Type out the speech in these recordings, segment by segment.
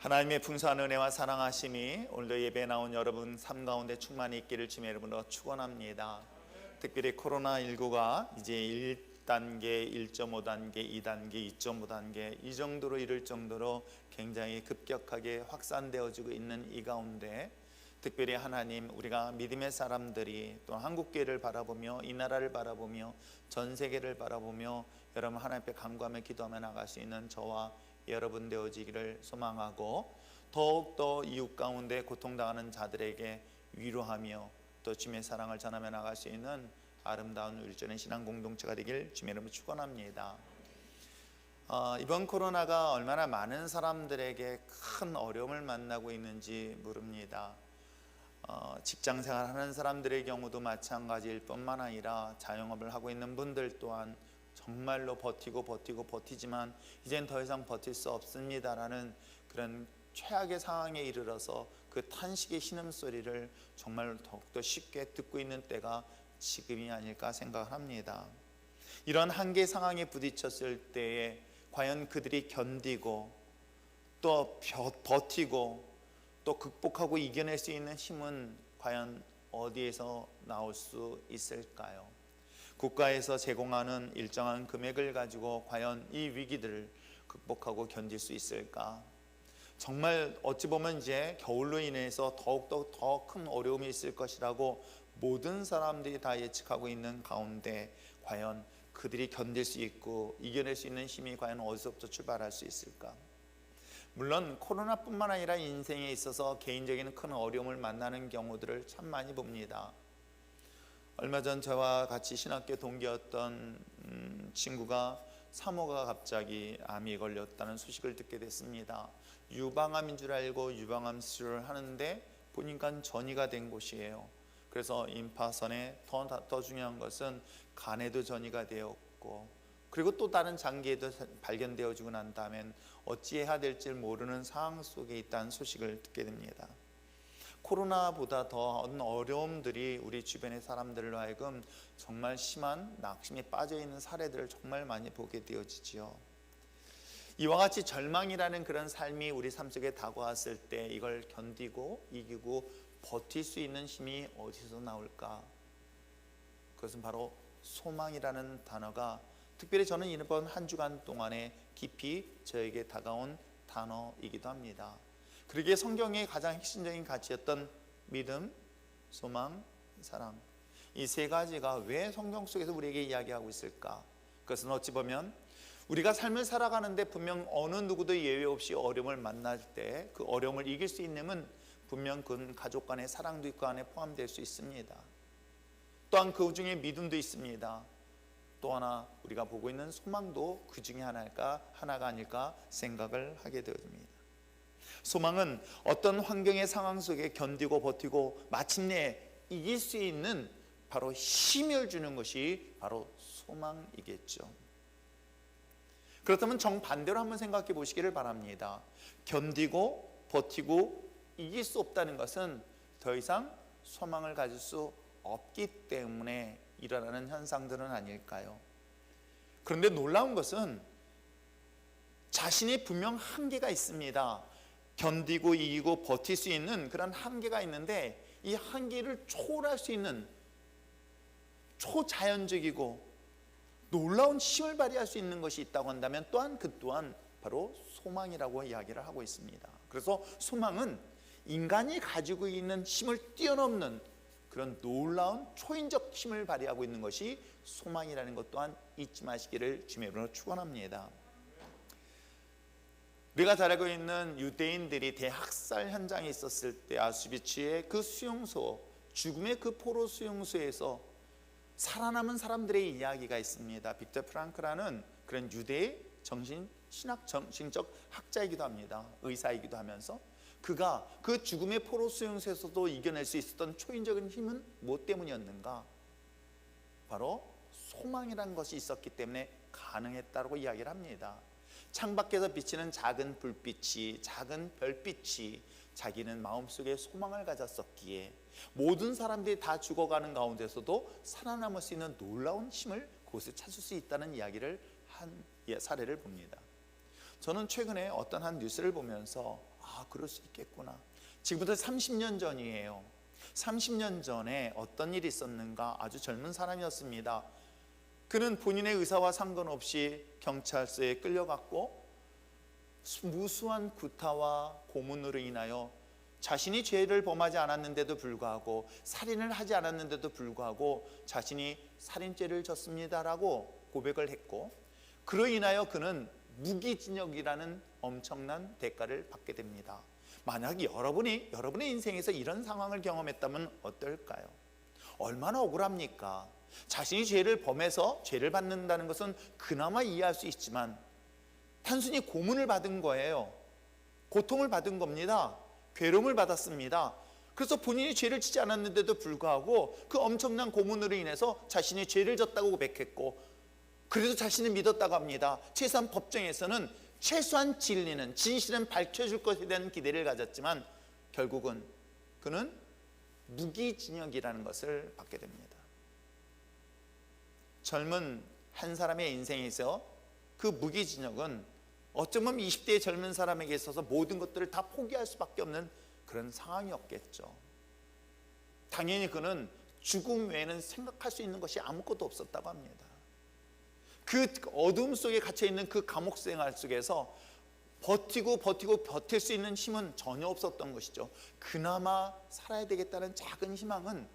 하나님의 풍성한 은혜와 사랑하심이 오늘도 예배에 나온 여러분 삶 가운데 충만히 있기를 주님의 이름으로 축원합니다. 특별히 코로나19가 이제 1단계, 1.5단계, 2단계, 2.5단계 이 정도로 이를 정도로 굉장히 급격하게 확산되어지고 있는 이 가운데 특별히 하나님, 우리가 믿음의 사람들이 또 한국교회를 바라보며 이 나라를 바라보며 전 세계를 바라보며 여러분 하나님 앞에 간구하며 기도하며 나갈 수 있는 저와 여러분 되어지기를 소망하고, 더욱더 이웃 가운데 고통당하는 자들에게 위로하며 또 주님의 사랑을 전하며 나갈 수 있는 아름다운 우리 주의 신앙 공동체가 되길 주님의 이름으로 축원합니다. 이번 코로나가 얼마나 많은 사람들에게 큰 어려움을 만나고 있는지 모릅니다. 직장생활 하는 사람들의 경우도 마찬가지일 뿐만 아니라 자영업을 하고 있는 분들 또한 정말로 버티지만 이젠 더 이상 버틸 수 없습니다라는 그런 최악의 상황에 이르러서 그 탄식의 신음소리를 정말 더욱더 쉽게 듣고 있는 때가 지금이 아닐까 생각합니다. 이런 한계 상황에 부딪혔을 때에 과연 그들이 견디고 또 버티고 또 극복하고 이겨낼 수 있는 힘은 과연 어디에서 나올 수 있을까요? 국가에서 제공하는 일정한 금액을 가지고 과연 이 위기들을 극복하고 견딜 수 있을까? 정말 어찌 보면 이제 겨울로 인해서 더욱더 더 큰 어려움이 있을 것이라고 모든 사람들이 다 예측하고 있는 가운데 과연 그들이 견딜 수 있고 이겨낼 수 있는 힘이 과연 어디서부터 출발할 수 있을까? 물론 코로나뿐만 아니라 인생에 있어서 개인적인 큰 어려움을 만나는 경우들을 참 많이 봅니다. 얼마 전 저와 같이 신학교 동기였던 친구가 사모가 갑자기 암이 걸렸다는 소식을 듣게 됐습니다. 유방암인 줄 알고 유방암 수술을 하는데 보니까 전이가 된 곳이에요. 그래서 임파선에 더 중요한 것은 간에도 전이가 되었고, 그리고 또 다른 장기에도 발견되어지고 난 다음엔 어찌해야 될지 모르는 상황 속에 있다는 소식을 듣게 됩니다. 코로나보다 더 어려움들이 우리 주변의 사람들로 하여금 정말 심한 낙심에 빠져있는 사례들을 정말 많이 보게 되어지지요. 이와 같이 절망이라는 그런 삶이 우리 삶 속에 다가왔을 때 이걸 견디고 이기고 버틸 수 있는 힘이 어디서 나올까? 그것은 바로 소망이라는 단어가 특별히 저는 이번 한 주간 동안에 깊이 저에게 다가온 단어이기도 합니다. 그러기에 성경의 가장 핵심적인 가치였던 믿음, 소망, 사랑, 이 세 가지가 왜 성경 속에서 우리에게 이야기하고 있을까? 그것은 어찌 보면 우리가 삶을 살아가는데 분명 어느 누구도 예외 없이 어려움을 만날 때 그 어려움을 이길 수 있는 분명 그건 가족 간의 사랑도 있고 안에 포함될 수 있습니다. 또한 그 중에 믿음도 있습니다. 또 하나 우리가 보고 있는 소망도 그 중에 하나가 아닐까 생각을 하게 되어집니다. 소망은 어떤 환경의 상황 속에 견디고 버티고 마침내 이길 수 있는 바로 힘을 주는 것이 바로 소망이겠죠. 그렇다면 정반대로 한번 생각해 보시기를 바랍니다. 견디고 버티고 이길 수 없다는 것은 더 이상 소망을 가질 수 없기 때문에 일어나는 현상들은 아닐까요? 그런데 놀라운 것은 자신이 분명 한계가 있습니다. 견디고 이기고 버틸 수 있는 그런 한계가 있는데 이 한계를 초월할 수 있는 초자연적이고 놀라운 힘을 발휘할 수 있는 것이 있다고 한다면 그 또한 바로 소망이라고 이야기를 하고 있습니다. 그래서 소망은 인간이 가지고 있는 힘을 뛰어넘는 그런 놀라운 초인적 힘을 발휘하고 있는 것이 소망이라는 것 또한 잊지 마시기를 주님의 이름으로 축원합니다. 우리가 잘 알고 있는 유대인들이 대학살 현장에 있었을 때 아수비츠의 그 수용소, 죽음의 그 포로 수용소에서 살아남은 사람들의 이야기가 있습니다. 빅터 프랑크라는 그런 유대의 정신적 학자이기도 합니다. 의사이기도 하면서 그가 그 죽음의 포로 수용소에서도 이겨낼 수 있었던 초인적인 힘은 무엇 때문이었는가? 바로 소망이라는 것이 있었기 때문에 가능했다고 이야기를 합니다. 창밖에서 비치는 작은 불빛이, 작은 별빛이 자기는 마음속에 소망을 가졌었기에 모든 사람들이 다 죽어가는 가운데서도 살아남을 수 있는 놀라운 힘을 그곳에 찾을 수 있다는 이야기를 한 사례를 봅니다. 저는 최근에 어떤 한 뉴스를 보면서 그럴 수 있겠구나. 지금부터 30년 전이에요. 30년 전에 어떤 일이 있었는가? 아주 젊은 사람이었습니다. 그는 본인의 의사와 상관없이 경찰서에 끌려갔고 무수한 구타와 고문으로 인하여 자신이 죄를 범하지 않았는데도 불구하고, 살인을 하지 않았는데도 불구하고 자신이 살인죄를 졌습니다라고 고백을 했고, 그로 인하여 그는 무기징역이라는 엄청난 대가를 받게 됩니다. 만약 여러분의 인생에서 이런 상황을 경험했다면 어떨까요? 얼마나 억울합니까? 자신이 죄를 범해서 죄를 받는다는 것은 그나마 이해할 수 있지만 단순히 고문을 받은 거예요. 고통을 받은 겁니다. 괴로움을 받았습니다. 그래서 본인이 죄를 지지 않았는데도 불구하고 그 엄청난 고문으로 인해서 자신이 죄를 졌다고 고백했고, 그래도 자신을 믿었다고 합니다. 최소한 법정에서는 최소한 진리는, 진실은 밝혀줄 것에 대한 기대를 가졌지만 결국은 그는 무기징역이라는 것을 받게 됩니다. 젊은 한 사람의 인생에서 그 무기징역은 어쩌면 20대의 젊은 사람에게 있어서 모든 것들을 다 포기할 수밖에 없는 그런 상황이었겠죠. 당연히 그는 죽음 외에는 생각할 수 있는 것이 아무것도 없었다고 합니다. 그 어둠 속에 갇혀있는 그 감옥 생활 속에서 버틸 수 있는 힘은 전혀 없었던 것이죠. 그나마 살아야 되겠다는 작은 희망은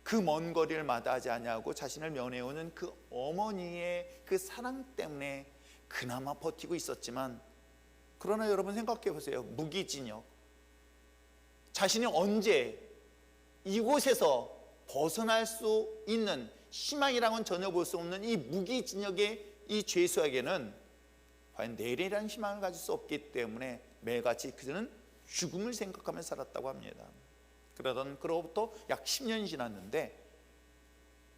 그 먼 거리를 마다하지 아니하고 자신을 면회오는 그 어머니의 그 사랑 때문에 그나마 버티고 있었지만, 그러나 여러분 생각해 보세요. 무기징역, 자신이 언제 이곳에서 벗어날 수 있는 희망이랑은 전혀 볼 수 없는 이 무기징역의 이 죄수에게는 과연 내일이라는 희망을 가질 수 없기 때문에 매일같이 그는 죽음을 생각하며 살았다고 합니다. 그러던 그로부터 약 10년이 지났는데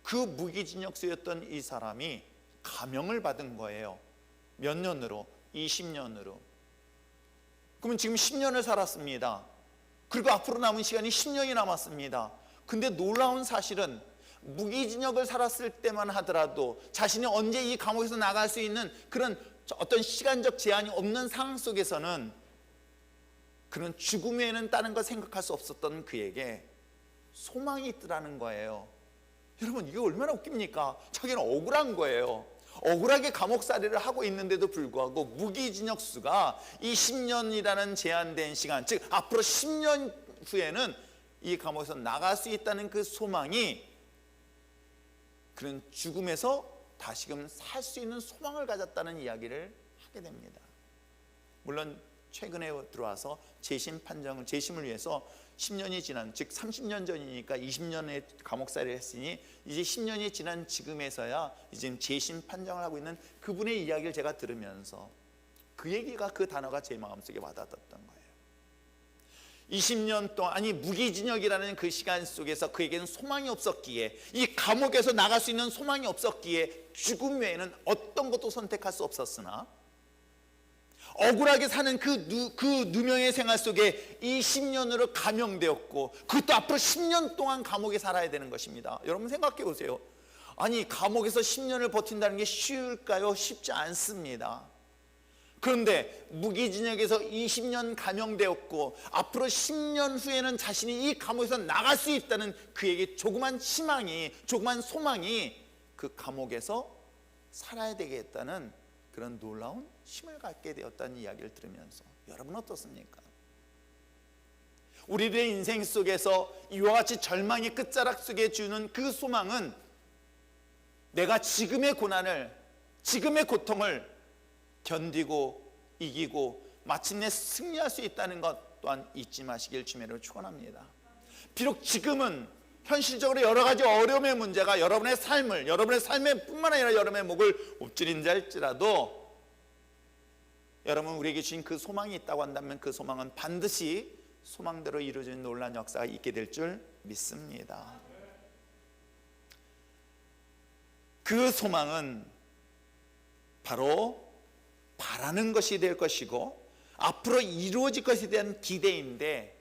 그 무기징역수였던 이 사람이 감형을 받은 거예요. 몇 년으로? 20년으로. 그러면 지금 10년을 살았습니다. 그리고 앞으로 남은 시간이 10년이 남았습니다. 근데 놀라운 사실은 무기징역을 살았을 때만 하더라도 자신이 언제 이 감옥에서 나갈 수 있는 그런 어떤 시간적 제한이 없는 상황 속에서는 그는 죽음 외에는 다른 걸 생각할 수 없었던 그에게 소망이 있더라는 거예요. 여러분, 이게 얼마나 웃깁니까? 자기는 억울한 거예요. 억울하게 감옥살이를 하고 있는데도 불구하고 무기징역수가 이 10년이라는 제한된 시간, 즉 앞으로 10년 후에는 이 감옥에서 나갈 수 있다는 그 소망이, 그는 죽음에서 다시금 살 수 있는 소망을 가졌다는 이야기를 하게 됩니다. 물론 최근에 들어와서 재심을 위해서 10년이 지난, 즉 30년 전이니까 20년의 감옥살이를 했으니 이제 10년이 지난 지금에서야 이제 재심 판정을 하고 있는 그분의 이야기를 제가 들으면서 그 얘기가, 그 단어가 제 마음속에 와닿았던 거예요. 20년 동안, 아니 무기징역이라는 그 시간 속에서 그에게는 소망이 없었기에, 이 감옥에서 나갈 수 있는 소망이 없었기에 죽음 외에는 어떤 것도 선택할 수 없었으나 억울하게 사는 그 누명의 생활 속에 이 10년으로 감형되었고, 그것도 앞으로 10년 동안 감옥에 살아야 되는 것입니다. 여러분 생각해 보세요. 아니 감옥에서 10년을 버틴다는 게 쉬울까요? 쉽지 않습니다. 그런데 무기징역에서 20년 감형되었고 앞으로 10년 후에는 자신이 이 감옥에서 나갈 수 있다는 그에게 조그만 희망이, 조그만 소망이 그 감옥에서 살아야 되겠다는 그런 놀라운 힘을 갖게 되었다는 이야기를 들으면서 여러분 어떻습니까? 우리들의 인생 속에서 이와 같이 절망의 끝자락 속에 주는 그 소망은 내가 지금의 고난을, 지금의 고통을 견디고 이기고 마침내 승리할 수 있다는 것 또한 잊지 마시길 주님으로 축원합니다. 비록 지금은 현실적으로 여러 가지 어려움의 문제가 여러분의 삶의 뿐만 아니라 여러분의 목을 엎드린다 할지라도 여러분 우리에게 주신 그 소망이 있다고 한다면 그 소망은 반드시 소망대로 이루어지는 놀라운 역사가 있게 될 줄 믿습니다. 그 소망은 바로 바라는 것이 될 것이고 앞으로 이루어질 것에 대한 기대인데,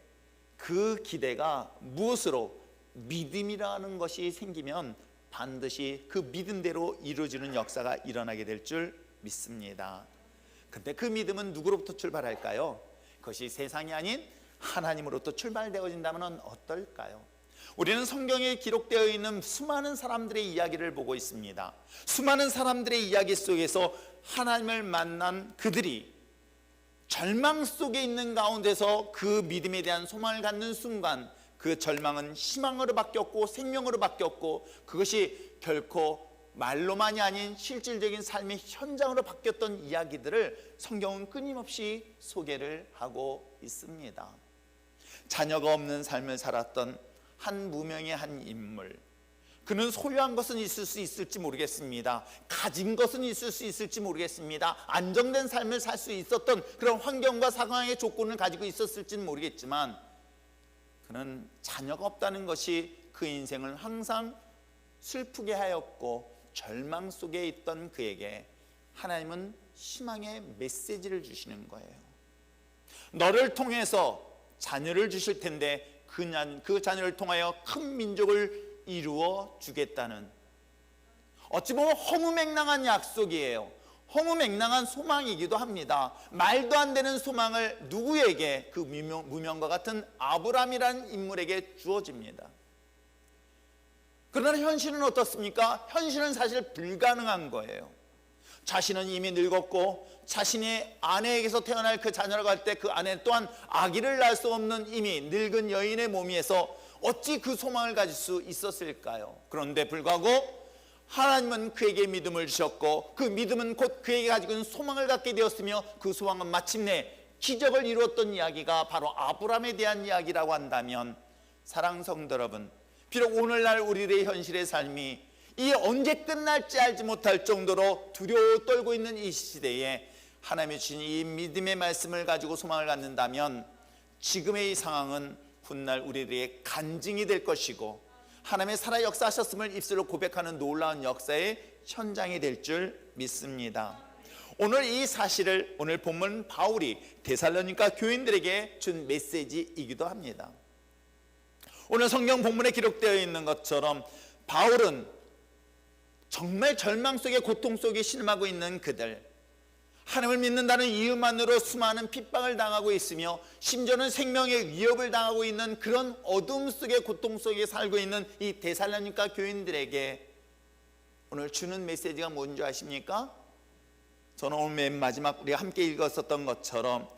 그 기대가 무엇으로? 믿음이라는 것이 생기면 반드시 그 믿음대로 이루어지는 역사가 일어나게 될 줄 믿습니다. 근데 그 믿음은 누구로부터 출발할까요? 그것이 세상이 아닌 하나님으로부터 출발되어진다면 어떨까요? 우리는 성경에 기록되어 있는 수많은 사람들의 이야기를 보고 있습니다. 수많은 사람들의 이야기 속에서 하나님을 만난 그들이 절망 속에 있는 가운데서 그 믿음에 대한 소망을 갖는 순간 그 절망은 희망으로 바뀌었고 생명으로 바뀌었고, 그것이 결코 말로만이 아닌 실질적인 삶의 현장으로 바뀌었던 이야기들을 성경은 끊임없이 소개를 하고 있습니다. 자녀가 없는 삶을 살았던 한 무명의 한 인물, 그는 소유한 것은 있을 수 있을지 모르겠습니다. 가진 것은 있을 수 있을지 모르겠습니다. 안정된 삶을 살 수 있었던 그런 환경과 상황의 조건을 가지고 있었을지는 모르겠지만, 그는 자녀가 없다는 것이 그 인생을 항상 슬프게 하였고, 절망 속에 있던 그에게 하나님은 희망의 메시지를 주시는 거예요. 너를 통해서 자녀를 주실 텐데 그 자녀를 통하여 큰 민족을 이루어 주겠다는, 어찌 보면 허무맹랑한 약속이에요. 허무맹랑한 소망이기도 합니다. 말도 안 되는 소망을 누구에게? 그 무명과 같은 아브라함이라는 인물에게 주어집니다. 그러나 현실은 어떻습니까? 현실은 사실 불가능한 거예요. 자신은 이미 늙었고 자신의 아내에게서 태어날 그 자녀라고 할 때 그 아내 또한 아기를 낳을 수 없는 이미 늙은 여인의 몸위에서 어찌 그 소망을 가질 수 있었을까요? 그런데 불구하고 하나님은 그에게 믿음을 주셨고, 그 믿음은 곧 그에게 가지고 있는 소망을 갖게 되었으며, 그 소망은 마침내 기적을 이루었던 이야기가 바로 아브라함에 대한 이야기라고 한다면, 사랑하는 성도 여러분, 비록 오늘날 우리의 현실의 삶이 이 언제 끝날지 알지 못할 정도로 두려워 떨고 있는 이 시대에 하나님이 주신 이 믿음의 말씀을 가지고 소망을 갖는다면, 지금의 이 상황은 훗날 우리들의 간증이 될 것이고, 하나님의 살아 역사하셨음을 입술로 고백하는 놀라운 역사의 현장이 될 줄 믿습니다. 오늘 이 사실을 오늘 본문 바울이 데살로니가 교인들에게 준 메시지이기도 합니다. 오늘 성경 본문에 기록되어 있는 것처럼 바울은 정말 절망 속에, 고통 속에 신음하고 있는 그들, 하나님을 믿는다는 이유만으로 수많은 핍박을 당하고 있으며 심지어는 생명의 위협을 당하고 있는 그런 어둠 속에, 고통 속에 살고 있는 이 데살로니가 교인들에게 오늘 주는 메시지가 뭔지 아십니까? 저는 오늘 맨 마지막 우리가 함께 읽었었던 것처럼,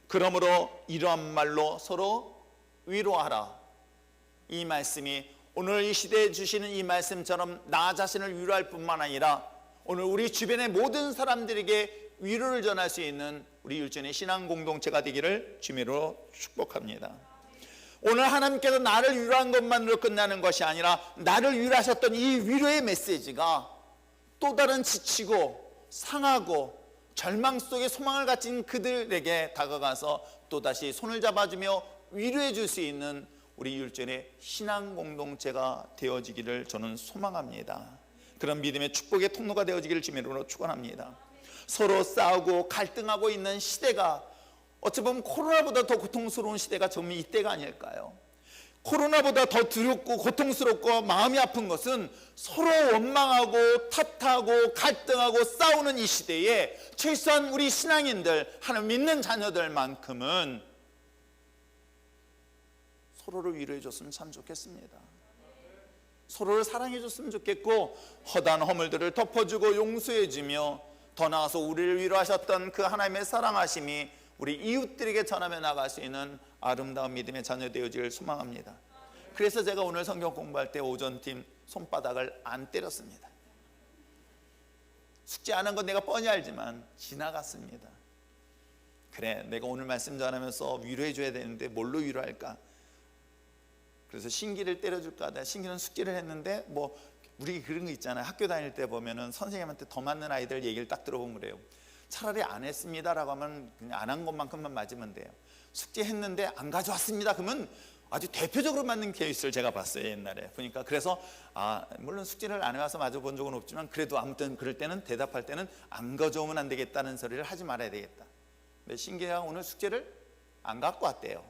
그러므로 이러한 말로 서로 위로하라. 이 말씀이 오늘 이 시대에 주시는 이 말씀처럼 나 자신을 위로할 뿐만 아니라 오늘 우리 주변의 모든 사람들에게 위로를 전할 수 있는 우리 율전의 신앙 공동체가 되기를 주님으로 축복합니다. 오늘 하나님께서 나를 위로한 것만으로 끝나는 것이 아니라 나를 위로하셨던 이 위로의 메시지가 또 다른 지치고 상하고 절망 속에 소망을 가진 그들에게 다가가서 또다시 손을 잡아주며 위로해 줄 수 있는 우리 율전의 신앙 공동체가 되어지기를 저는 소망합니다. 그런 믿음의 축복의 통로가 되어지기를 주님으로 축원합니다. 서로 싸우고 갈등하고 있는 시대가, 어찌 보면 코로나보다 더 고통스러운 시대가 정말 이때가 아닐까요? 코로나보다 더 두렵고 고통스럽고 마음이 아픈 것은 서로 원망하고 탓하고 갈등하고 싸우는 이 시대에 최소한 우리 신앙인들, 하나님 믿는 자녀들만큼은 서로를 위로해 줬으면 참 좋겠습니다. 서로를 사랑해 줬으면 좋겠고, 허다한 허물들을 덮어주고 용서해 주며, 더 나아가서 우리를 위로하셨던 그 하나님의 사랑하심이 우리 이웃들에게 전하며 나갈 수 있는 아름다운 믿음의 자녀 되어지길 소망합니다. 그래서 제가 오늘 성경 공부할 때 오전팀 손바닥을 안 때렸습니다. 숙제 안 한 건 내가 뻔히 알지만 지나갔습니다. 그래, 내가 오늘 말씀 전하면서 위로해 줘야 되는데 뭘로 위로할까? 그래서 신기를 때려줄까 하다 신기는 숙제를 했는데, 뭐 우리 그런 거 있잖아요. 학교 다닐 때 보면은 선생님한테 더 맞는 아이들 얘기를 딱 들어보면 그래요. 차라리 안 했습니다라고 하면 그냥 안 한 것만큼만 맞으면 돼요. 숙제했는데 안 가져왔습니다 그러면 아주 대표적으로 맞는 케이스를 제가 봤어요, 옛날에 보니까. 그래서 물론 숙제를 안 해와서 맞아본 적은 없지만 그래도 아무튼 그럴 때는, 대답할 때는 안 가져오면 안 되겠다는 소리를 하지 말아야 되겠다. 근데 신기가 오늘 숙제를 안 갖고 왔대요.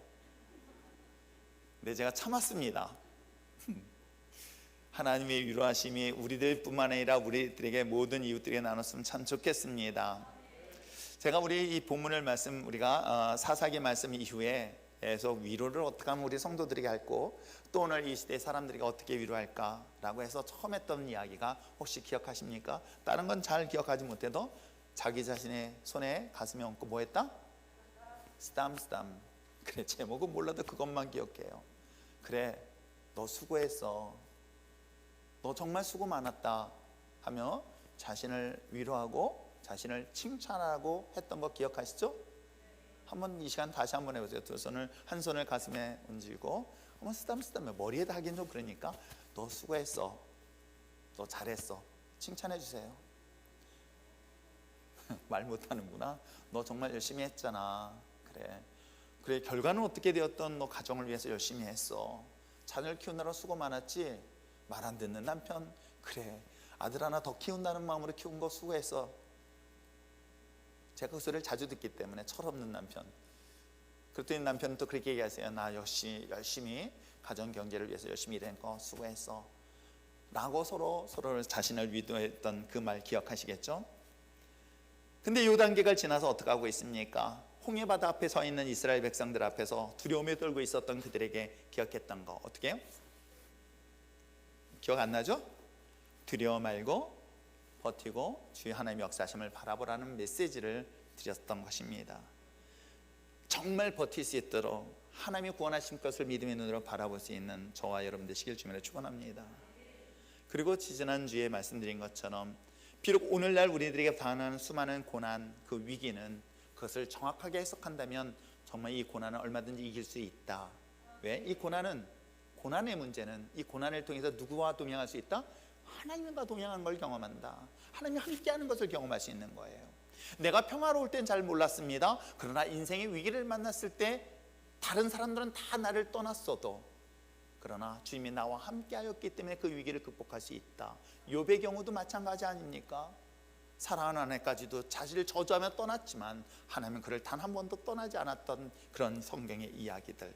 근데 제가 참았습니다. 하나님의 위로하심이 우리들 뿐만 아니라 우리들에게 모든 이웃들에게 나눴으면 참 좋겠습니다. 제가 우리 이 본문을 말씀 우리가 사사기 말씀 이후에 계속 위로를 어떻게 하면 우리 성도들에게 할고 또 오늘 이 시대 사람들에게 어떻게 위로할까라고 해서 처음 했던 이야기가 혹시 기억하십니까? 다른 건 잘 기억하지 못해도 자기 자신의 손에 가슴에 얹고 뭐 했다? 쓰담쓰담. 그래, 제목은 몰라도 그것만 기억해요. 그래, 너 수고했어. 너 정말 수고 많았다 하며 자신을 위로하고 자신을 칭찬하고 했던 거 기억하시죠? 한번 이 시간 다시 한번 해보세요. 두 손을, 한 손을 가슴에 얹고 한번 쓰담쓰담. 머리에다 하긴 좀 그러니까 너 수고했어. 너 잘했어. 칭찬해 주세요. 말 못하는구나. 너 정말 열심히 했잖아. 그래, 결과는 어떻게 되었던 너 가정을 위해서 열심히 했어. 자녀를 키우느라 수고 많았지. 말 안 듣는 남편, 그래, 아들 하나 더 키운다는 마음으로 키운 거 수고했어. 제가 그 소리를 자주 듣기 때문에 철없는 남편. 그랬더니 남편은 또 그렇게 얘기하세요. 나 역시 열심히 가정 경제를 위해서 열심히 일한 거 수고했어 라고 서로 자신을 위로했던 그 말 기억하시겠죠? 근데 이 단계가 지나서 어떻게 하고 있습니까? 홍해바다 앞에 서 있는 이스라엘 백성들 앞에서 두려움에 떨고 있었던 그들에게 기억했던 거 어떻게 해요? 기억 안 나죠? 두려워 말고 버티고 주의 하나님의 역사하심을 바라보라는 메시지를 드렸던 것입니다. 정말 버틸 수 있도록 하나님이 구원하신 것을 믿음의 눈으로 바라볼 수 있는 저와 여러분 되시길 주님으로 축원합니다. 그리고 지지난주에 말씀드린 것처럼 비록 오늘날 우리들에게 당하는 수많은 고난, 그 위기는 그것을 정확하게 해석한다면 정말 이 고난은 얼마든지 이길 수 있다. 왜? 이 고난의 문제는 이 고난을 통해서 누구와 동행할 수 있다? 하나님과 동행하는 걸 경험한다. 하나님이 함께하는 것을 경험할 수 있는 거예요. 내가 평화로울 땐 잘 몰랐습니다. 그러나 인생의 위기를 만났을 때 다른 사람들은 다 나를 떠났어도 그러나 주님이 나와 함께하였기 때문에 그 위기를 극복할 수 있다. 욥의 경우도 마찬가지 아닙니까? 사랑하는 아내까지도 자신을 저주하며 떠났지만 하나님은 그를 단 한 번도 떠나지 않았던 그런 성경의 이야기들.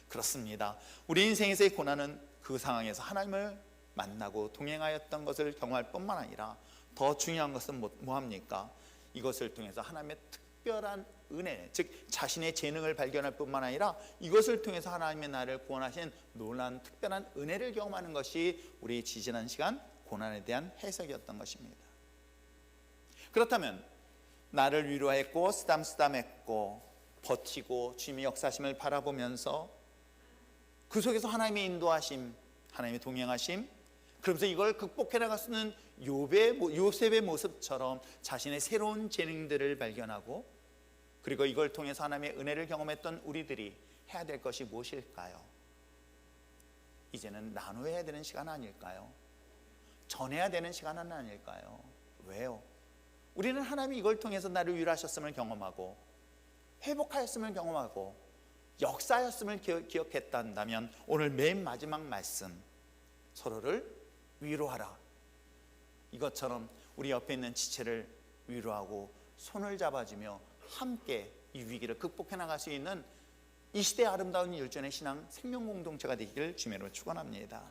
그렇습니다. 우리 인생에서의 고난은 그 상황에서 하나님을 만나고 동행하였던 것을 경험할 뿐만 아니라 더 중요한 것은 뭐합니까? 이것을 통해서 하나님의 특별한 은혜, 즉 자신의 재능을 발견할 뿐만 아니라 이것을 통해서 하나님의 나를 구원하신 놀라운 특별한 은혜를 경험하는 것이 우리 지지난 시간 고난에 대한 해석이었던 것입니다. 그렇다면 나를 위로했고 쓰담쓰담했고 버티고 주님의 역사심을 바라보면서 그 속에서 하나님의 인도하심, 하나님의 동행하심, 그러면서 이걸 극복해 나갈 수 있는 요셉의 모습처럼 자신의 새로운 재능들을 발견하고 그리고 이걸 통해서 하나님의 은혜를 경험했던 우리들이 해야 될 것이 무엇일까요? 이제는 나눠야 되는 시간 아닐까요? 전해야 되는 시간은 아닐까요? 왜요? 우리는 하나님이 이걸 통해서 나를 위로하셨음을 경험하고 회복하였음을 경험하고 역사였음을 기억했다면 오늘 맨 마지막 말씀, 서로를 위로하라. 이것처럼 우리 옆에 있는 지체를 위로하고 손을 잡아주며 함께 이 위기를 극복해 나갈 수 있는 이 시대의 아름다운 율전의 신앙 생명 공동체가 되기를 주님으로 축원합니다.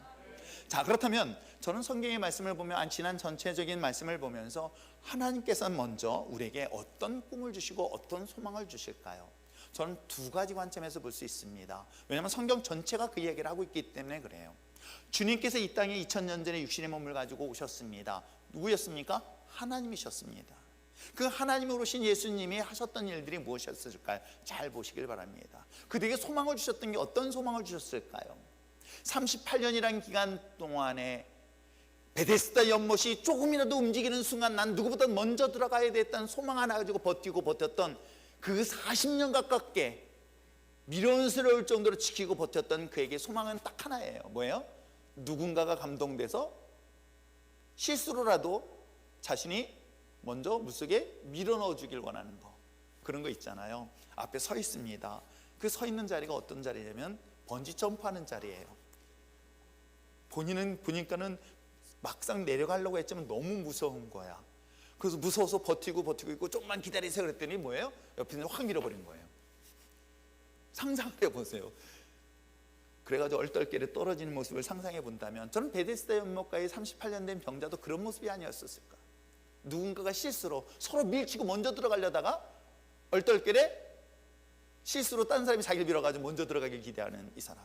자, 그렇다면 저는 성경의 말씀을 보면 지난 전체적인 말씀을 보면서 하나님께서는 먼저 우리에게 어떤 꿈을 주시고 어떤 소망을 주실까요? 저는 두 가지 관점에서 볼 수 있습니다. 왜냐하면 성경 전체가 그 얘기를 하고 있기 때문에 그래요. 주님께서 이 땅에 2000년 전에 육신의 몸을 가지고 오셨습니다. 누구였습니까? 하나님이셨습니다. 그 하나님으로 오신 예수님이 하셨던 일들이 무엇이었을까요? 잘 보시길 바랍니다. 그들에게 소망을 주셨던 게 어떤 소망을 주셨을까요? 38년이라는 기간 동안에 베데스다 연못이 조금이라도 움직이는 순간 난 누구보다 먼저 들어가야 됐다는 소망 하나 가지고 버티고 버텼던 그 40년 가깝게 미련스러울 정도로 지키고 버텼던 그에게 소망은 딱 하나예요. 뭐예요? 누군가가 감동돼서 실수로라도 자신이 먼저 물속에 밀어넣어 주길 원하는 거. 그런 거 있잖아요. 앞에 서 있습니다. 그 서 있는 자리가 어떤 자리냐면 번지 점프하는 자리예요. 본인은 보니까는 막상 내려가려고 했지만 너무 무서운 거야. 그래서 무서워서 버티고 있고 조금만 기다리세요 그랬더니 뭐예요? 옆에 있는 확 밀어버린 거예요. 상상을 해보세요. 그래가지고 얼떨결에 떨어지는 모습을 상상해 본다면 저는 베데스다 연못가에 38년 된 병자도 그런 모습이 아니었을까. 누군가가 실수로 서로 밀치고 먼저 들어가려다가 얼떨결에 실수로 딴 사람이 자기를 빌어가지고 먼저 들어가길 기대하는 이 사람,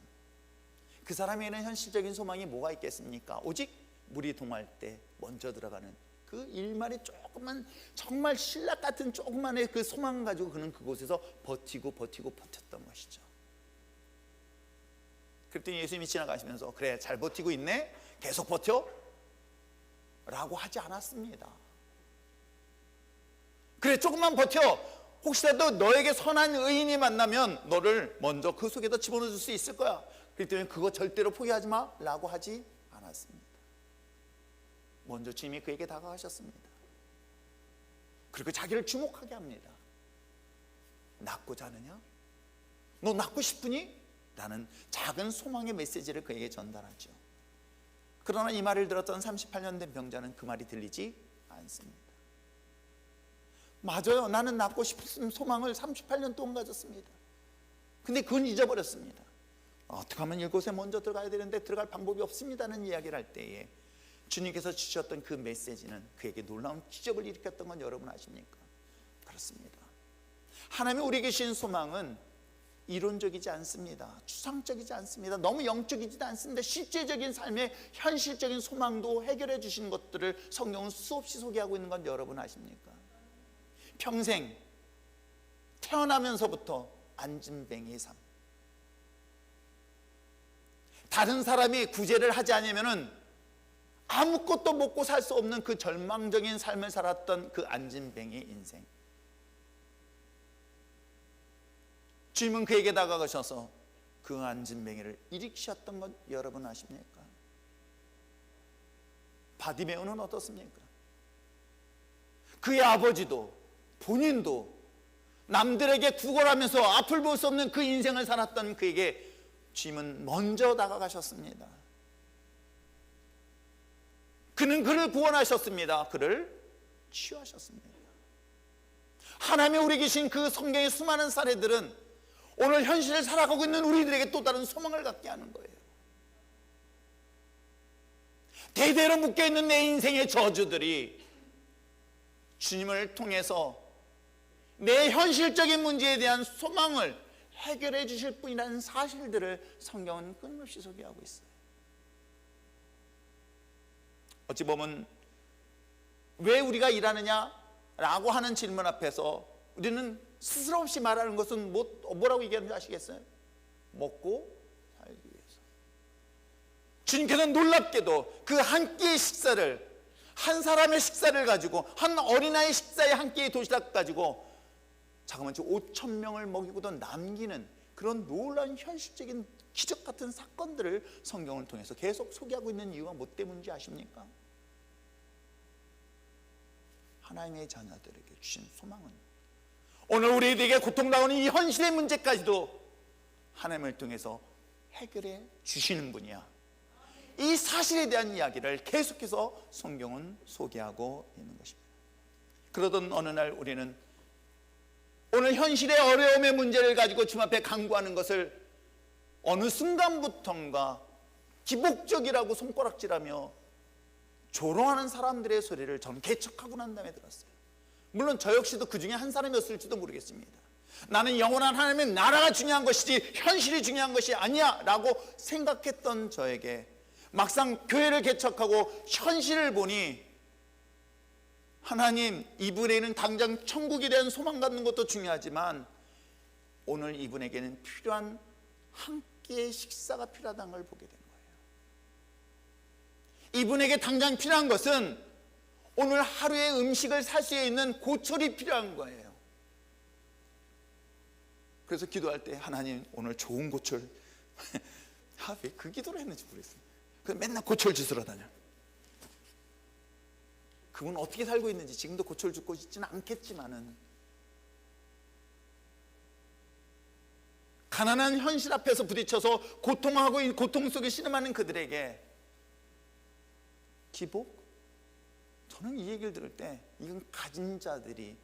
그 사람에게는 현실적인 소망이 뭐가 있겠습니까? 오직 물이 동할 때 먼저 들어가는 그 일말의 조그만, 정말 신락 같은 조그만의 그 소망 가지고 그는 그곳에서 버텼던 것이죠. 그랬더니 예수님이 지나가시면서 그래, 잘 버티고 있네, 계속 버텨 라고 하지 않았습니다. 그래, 조금만 버텨, 혹시라도 너에게 선한 의인이 만나면 너를 먼저 그 속에다 집어넣을 수 있을 거야. 그랬더니 그거 절대로 포기하지 마 라고 하지 않았습니다. 먼저 주님이 그에게 다가가셨습니다. 그리고 자기를 주목하게 합니다. 낫고자 하느냐? 너 낫고 싶으니? 라는 작은 소망의 메시지를 그에게 전달하죠. 그러나 이 말을 들었던 38년 된 병자는 그 말이 들리지 않습니다. 맞아요, 나는 낫고 싶은 소망을 38년 동안 가졌습니다. 근데 그건 잊어버렸습니다. 어떻게 하면 이곳에 먼저 들어가야 되는데 들어갈 방법이 없습니다는 이야기를 할 때에 주님께서 주셨던 그 메시지는 그에게 놀라운 기적을 일으켰던 건 여러분 아십니까? 그렇습니다. 하나님이 우리에게 주신 소망은 이론적이지 않습니다. 추상적이지 않습니다. 너무 영적이지도 않습니다. 실제적인 삶의 현실적인 소망도 해결해 주시는 것들을 성경은 수없이 소개하고 있는 건 여러분 아십니까? 평생 태어나면서부터 안진뱅이의 삶, 다른 사람이 구제를 하지 않으면은 아무것도 먹고 살 수 없는 그 절망적인 삶을 살았던 그 안진뱅이 인생, 주님은 그에게 다가가셔서 그 안진뱅이를 일으키셨던 것 여러분 아십니까? 바디메오는 어떻습니까? 그의 아버지도 본인도 남들에게 구걸하면서 앞을 볼 수 없는 그 인생을 살았던 그에게 주님은 먼저 다가가셨습니다. 그는 그를 구원하셨습니다. 그를 치유하셨습니다. 하나님이 우리 계신 그 성경의 수많은 사례들은 오늘 현실을 살아가고 있는 우리들에게 또 다른 소망을 갖게 하는 거예요. 대대로 묶여있는 내 인생의 저주들이 주님을 통해서 내 현실적인 문제에 대한 소망을 해결해 주실 분이라는 사실들을 성경은 끊임없이 소개하고 있어요. 어찌 보면 왜 우리가 일하느냐라고 하는 질문 앞에서 우리는 스스럼 없이 말하는 것은 뭐라고 얘기하는지 아시겠어요? 먹고 살기 위해서. 주님께서는 놀랍게도 그 한 끼의 식사를, 한 사람의 식사를 가지고, 한 어린아이 식사의 한 끼의 도시락 가지고 자그마치 5,000명을 먹이고도 남기는 그런 놀라운 현실적인 기적 같은 사건들을 성경을 통해서 계속 소개하고 있는 이유가 뭐 때문인지 아십니까? 하나님의 자녀들에게 주신 소망은 오늘 우리에게 고통당하는 이 현실의 문제까지도 하나님을 통해서 해결해 주시는 분이야. 이 사실에 대한 이야기를 계속해서 성경은 소개하고 있는 것입니다. 그러던 어느 날 우리는 오늘 현실의 어려움의 문제를 가지고 주님 앞에 간구하는 것을 어느 순간부터인가 기복적이라고 손가락질하며 조롱하는 사람들의 소리를 저는 개척하고 난 다음에 들었어요. 물론 저 역시도 그 중에 한 사람이었을지도 모르겠습니다. 나는 영원한 하나님의 나라가 중요한 것이지 현실이 중요한 것이 아니야 라고 생각했던 저에게 막상 교회를 개척하고 현실을 보니 하나님, 이분에게는 당장 천국에 대한 소망 갖는 것도 중요하지만 오늘 이분에게는 필요한 한 끼의 식사가 필요하다는 걸 보게 된 거예요. 이분에게 당장 필요한 것은 오늘 하루의 음식을 살 수 있는 고철이 필요한 거예요. 그래서 기도할 때 하나님 오늘 좋은 고철 왜 그 기도를 했는지 모르겠어요. 그래서 맨날 고철 주스러 다녀. 그분 어떻게 살고 있는지 지금도 고철 줍고 있지는 않겠지만은 가난한 현실 앞에서 부딪혀서 고통하고 고통 속에 신음하는 그들에게 기복? 저는 이 얘기를 들을 때 이건 가진 자들이,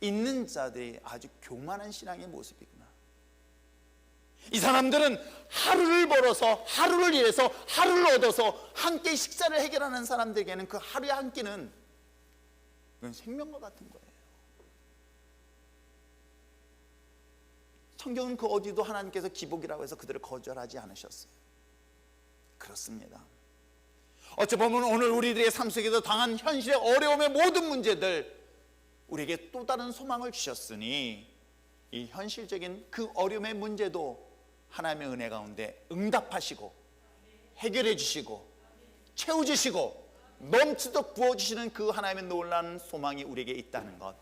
있는 자들이 아주 교만한 신앙의 모습이구나. 이 사람들은 하루를 벌어서, 하루를 일해서, 하루를 얻어서 한 끼 식사를 해결하는 사람들에게는 그 하루의 한 끼는 이건 생명과 같은 거예요. 성경은 그 어디도 하나님께서 기복이라고 해서 그들을 거절하지 않으셨어요. 그렇습니다. 어찌 보면 오늘 우리들의 삶 속에서 당한 현실의 어려움의 모든 문제들, 우리에게 또 다른 소망을 주셨으니 이 현실적인 그 어려움의 문제도 하나님의 은혜 가운데 응답하시고 해결해 주시고 채워주시고 넘치도록 부어주시는 그 하나님의 놀라운 소망이 우리에게 있다는 것,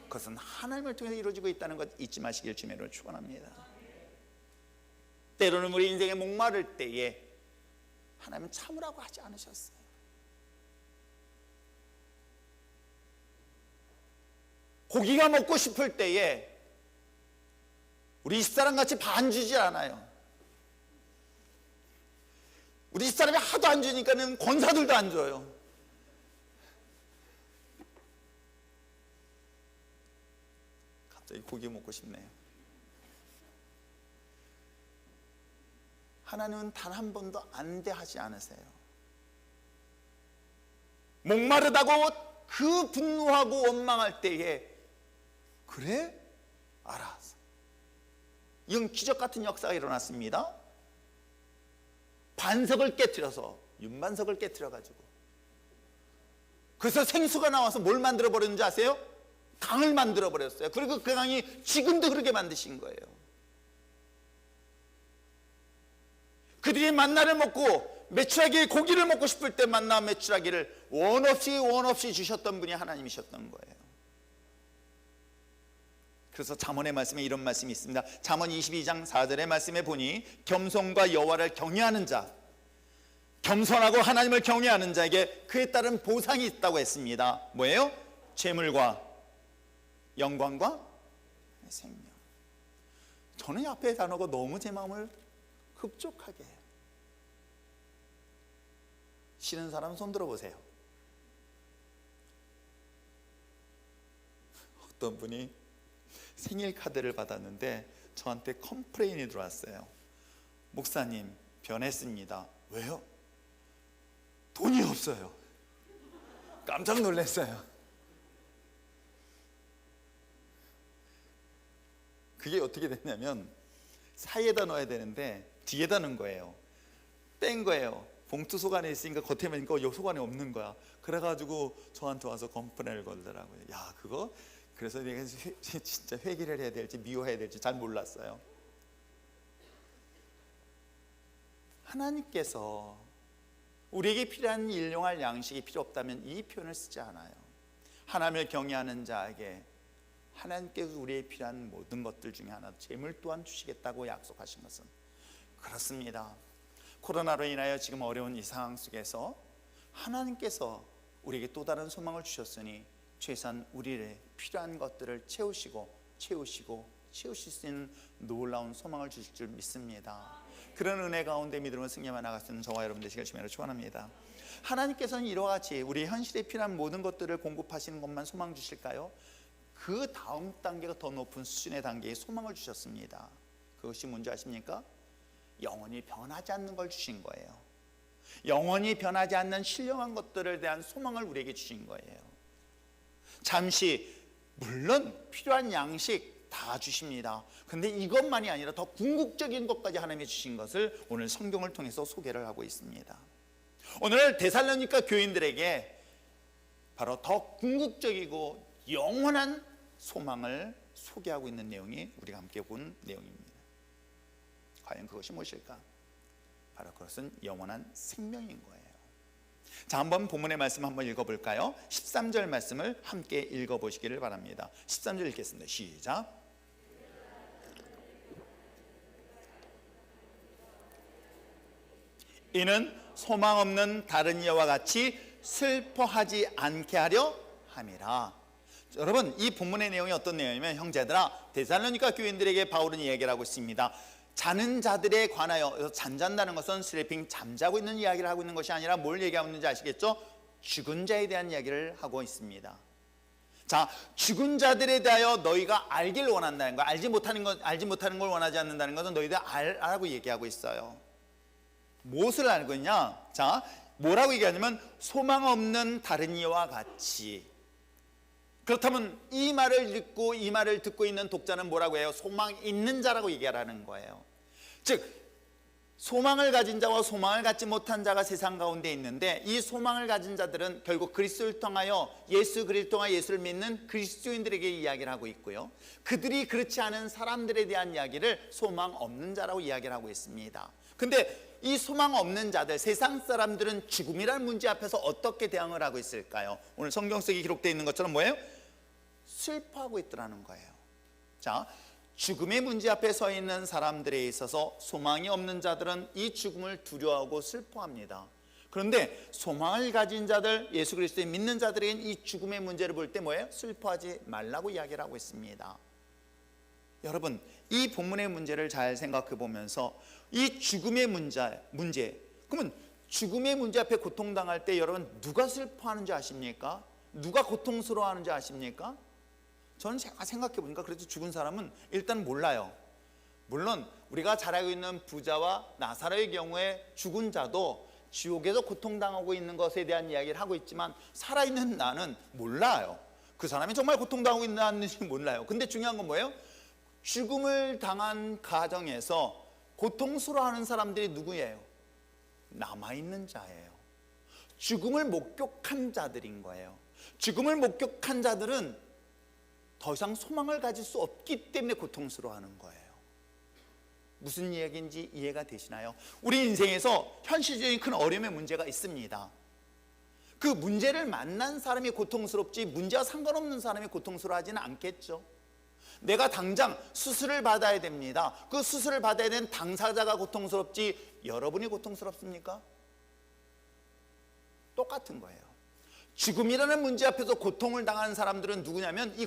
그것은 하나님을 통해서 이루어지고 있다는 것 잊지 마시길 주님으로 축원합니다. 때로는 우리 인생에 목마를 때에 하나님은 참으라고 하지 않으셨어요. 고기가 먹고 싶을 때에 우리 집사람 같이 반 주지 않아요. 우리 집사람이 하도 안 주니까는 권사들도 안 줘요. 갑자기 고기 먹고 싶네요. 하나님은 단 한 번도 안 돼 하지 않으세요. 목마르다고 그 분노하고 원망할 때에 그래? 알았어. 이건 기적 같은 역사가 일어났습니다. 반석을 깨트려서, 윤반석을 깨트려가지고, 그래서 생수가 나와서 뭘 만들어버렸는지 아세요? 강을 만들어버렸어요. 그리고 그 강이 지금도 그렇게 만드신 거예요. 그들이 만나를 먹고 메추라기의 고기를 먹고 싶을 때 만나 메추라기를 원 없이 주셨던 분이 하나님이셨던 거예요. 그래서 잠언의 말씀에 이런 말씀이 있습니다. 잠언 22장 4절의 말씀에 보니 겸손과 여호와를 경외하는 자, 겸손하고 하나님을 경외하는 자에게 그에 따른 보상이 있다고 했습니다. 뭐예요? 재물과 영광과 생명. 저는 이 앞에 단어가 너무 제 마음을 흡족하게 해요. 싫은 사람 손 들어보세요. 어떤 분이 생일 카드를 받았는데 저한테 컴플레인이 들어왔어요. 목사님, 변했습니다. 왜요? 돈이 없어요. 깜짝 놀랐어요. 그게 어떻게 됐냐면 사이에다 넣어야 되는데 뒤에다 넣은 거예요. 뺀 거예요. 봉투 속 안에 있으니까 겉에만 있고 속 안에 없는 거야. 그래가지고 저한테 와서 컴플레인을 걸더라고요. 야, 그거 그래서 내가 진짜 회개를 해야 될지 미워해야 될지 잘 몰랐어요. 하나님께서 우리에게 필요한 일용할 양식이 필요 없다면 이 표현을 쓰지 않아요. 하나님을 경외하는 자에게 하나님께서 우리의 필요한 모든 것들 중에 하나, 재물 또한 주시겠다고 약속하신 것은 그렇습니다. 코로나로 인하여 지금 어려운 이 상황 속에서 하나님께서 우리에게 또 다른 소망을 주셨으니 최소한 우리의 필요한 것들을 채우시고 채우실 수 있는 놀라운 소망을 주실 줄 믿습니다. 그런 은혜 가운데 믿음으로 승리만 나갈 수 있는 저와 여러분 되시길 주님으로 축원합니다. 하나님께서는 이와 같이 우리 현실에 필요한 모든 것들을 공급하시는 것만 소망 주실까요? 그 다음 단계가 더 높은 수준의 단계에 소망을 주셨습니다. 그것이 뭔지 아십니까? 영원히 변하지 않는 걸 주신 거예요. 영원히 변하지 않는 신령한 것들에 대한 소망을 우리에게 주신 거예요. 잠시 물론 필요한 양식 다 주십니다. 그런데 이것만이 아니라 더 궁극적인 것까지 하나님이 주신 것을 오늘 성경을 통해서 소개를 하고 있습니다. 오늘 데살로니가 교인들에게 바로 더 궁극적이고 영원한 소망을 소개하고 있는 내용이 우리가 함께 본 내용입니다. 과연 그것이 무엇일까? 바로 그것은 영원한 생명인 거예요. 자, 한번 본문의 말씀 한번 읽어볼까요? 13절 말씀을 함께 읽어보시기를 바랍니다. 13절 읽겠습니다. 시작. 이는 소망 없는 다른 이와 같이 슬퍼하지 않게 하려 함이라. 여러분, 이 본문의 내용이 어떤 내용이냐면, 형제들아, 데살로니가 교인들에게 바울은 이야기를 하고 있습니다. 자는 자들에 관하여, 잠잔다는 것은 슬리핑, 잠자고 있는 이야기를 하고 있는 것이 아니라 뭘 얘기하고 있는지 아시겠죠? 죽은 자에 대한 이야기를 하고 있습니다. 자, 죽은 자들에 대하여 너희가 알길 원한다는 거, 알지 못하는 걸 원하지 않는다는 것은 너희들 알라고 얘기하고 있어요. 무엇을 알고 있냐? 자, 뭐라고 얘기하냐면 소망 없는 다른 이와 같이. 그렇다면 이 말을 듣고 있는 독자는 뭐라고 해요? 소망 있는 자라고 얘기하라는 거예요. 즉 소망을 가진 자와 소망을 갖지 못한 자가 세상 가운데 있는데, 이 소망을 가진 자들은 결국 그리스도를 통하여 그리스도를 통하여 예수를 믿는 그리스도인들에게 이야기를 하고 있고요, 그들이 그렇지 않은 사람들에 대한 이야기를 소망 없는 자라고 이야기를 하고 있습니다. 근데 이 소망 없는 자들, 세상 사람들은 죽음이라는 문제 앞에서 어떻게 대응을 하고 있을까요? 오늘 성경 속에 기록되어 있는 것처럼 뭐예요? 슬퍼하고 있더라는 거예요. 자, 죽음의 문제 앞에 서 있는 사람들에 있어서 소망이 없는 자들은 이 죽음을 두려워하고 슬퍼합니다. 그런데 소망을 가진 자들, 예수 그리스도를 믿는 자들에게는 이 죽음의 문제를 볼 때 뭐예요? 슬퍼하지 말라고 이야기를 하고 있습니다. 여러분, 이 본문의 문제를 잘 생각해 보면서 이 죽음의 문제, 그러면 죽음의 문제 앞에 고통당할 때 여러분 누가 슬퍼하는지 아십니까? 누가 고통스러워하는지 아십니까? 저는 제가 생각해 보니까 그래도 죽은 사람은 일단 몰라요. 물론 우리가 잘 알고 있는 부자와 나사로의 경우에 죽은 자도 지옥에서 고통당하고 있는 것에 대한 이야기를 하고 있지만, 살아있는 나는 몰라요. 그 사람이 정말 고통당하고 있는지 몰라요. 근데 중요한 건 뭐예요? 죽음을 당한 가정에서 고통스러워하는 사람들이 누구예요? 남아있는 자예요. 죽음을 목격한 자들인 거예요. 죽음을 목격한 자들은 더 이상 소망을 가질 수 없기 때문에 고통스러워하는 거예요. 무슨 이야기인지 이해가 되시나요? 우리 인생에서 현실적인 큰 어려움의 문제가 있습니다. 그 문제를 만난 사람이 고통스럽지 문제와 상관없는 사람이 고통스러워하지는 않겠죠. 내가 당장 수술을 받아야 됩니다. 그 수술을 받아야 되는 당사자가 고통스럽지 여러분이 고통스럽습니까? 똑같은 거예요. 죽음이라는 문제 앞에서 고통을 당하는 사람들은 누구냐면 이